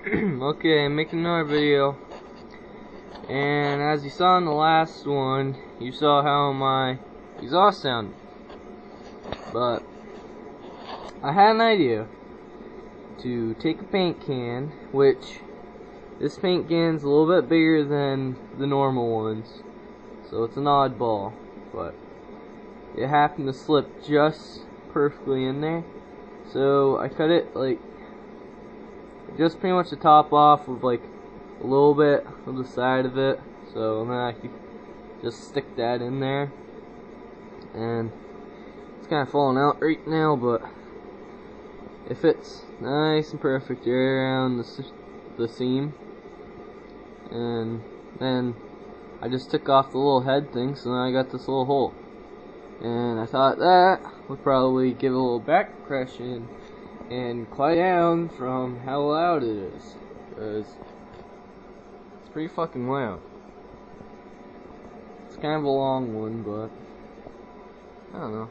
Okay, I'm making another video, and as you saw in the last one, you saw how my exhaust sounded, but I had an idea to take a paint can, which this paint can's a little bit bigger than the normal ones, so it's an oddball, but it happened to slip just perfectly in there, so I cut it like just pretty much the top off with like a little bit of the side of it, so then I could just stick that in there. And it's kind of falling out right now, but it fits nice and perfect right around the seam. And then I just took off the little head thing, so now I got this little hole. And I thought that would probably give a little back compression and quiet down from how loud it is, because it's pretty fucking loud. It's kind of a long one, but I don't know,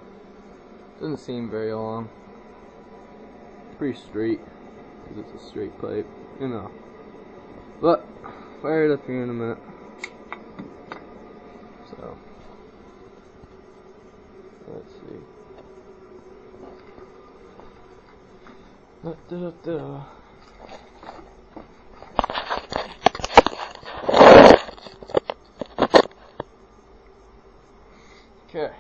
doesn't seem very long. It's pretty straight, because it's a straight pipe, you know. But fire it up here in a minute. So let's see. Okay.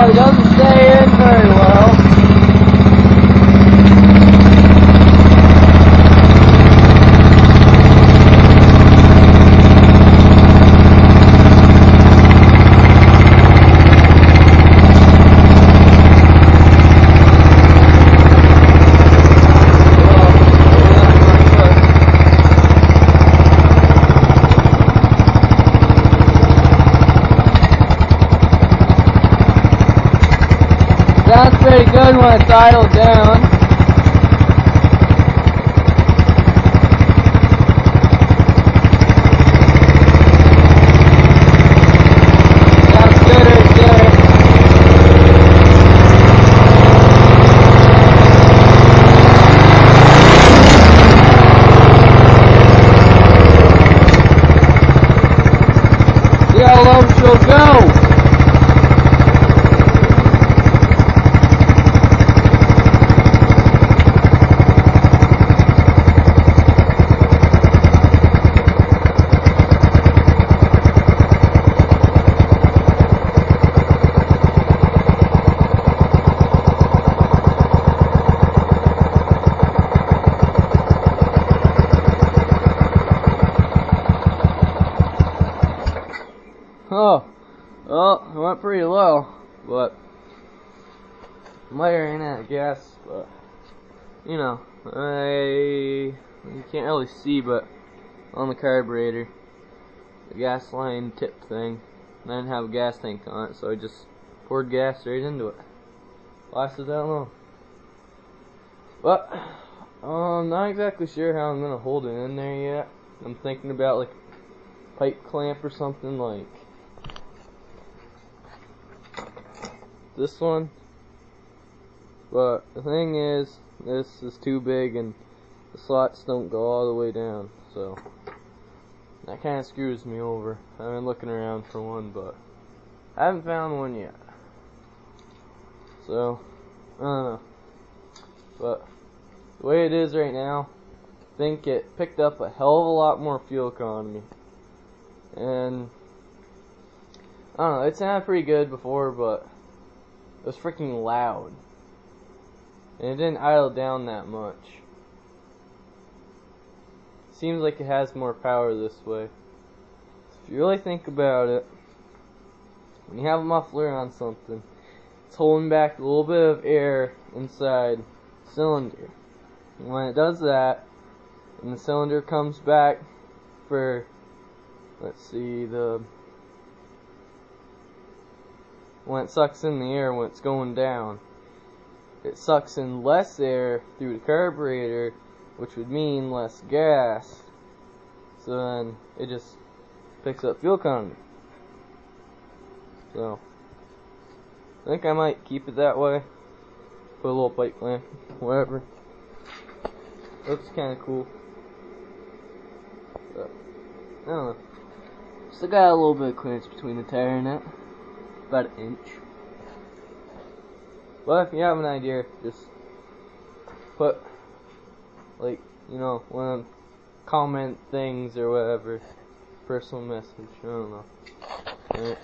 It doesn't stay in very well. Sounds pretty good when it's idled down. Sounds good right there. See how low she'll go. Oh, well, it went pretty low, but I might have ran out of gas, but, you know, you can't really see, but on the carburetor, the gas line tip thing, I didn't have a gas tank on it, so I just poured gas right into it. Lasted that long. But, I'm not exactly sure how I'm going to hold it in there yet. I'm thinking about, like, a pipe clamp or something like this one, but the thing is, this is too big and the slots don't go all the way down, so that kind of screws me over. I've been looking around for one, but I haven't found one yet. So, I don't know. But the way it is right now, I think it picked up a hell of a lot more fuel economy. And I don't know, it sounded pretty good before, but it was freaking loud. And it didn't idle down that much. Seems like it has more power this way. So if you really think about it, when you have a muffler on something, it's holding back a little bit of air inside the cylinder. And when it does that, and the cylinder comes back for, let's see, when it sucks in the air when it's going down, it sucks in less air through the carburetor, which would mean less gas. So then it just picks up fuel economy. So I think I might keep it that way. Put a little pipe lamp, whatever. Looks kind of cool. But I don't know. Still got a little bit of clearance between the tire and it. About an inch. But if you have an idea, just put, like, you know, one of them comment things or whatever. Personal message. I don't know. Alright.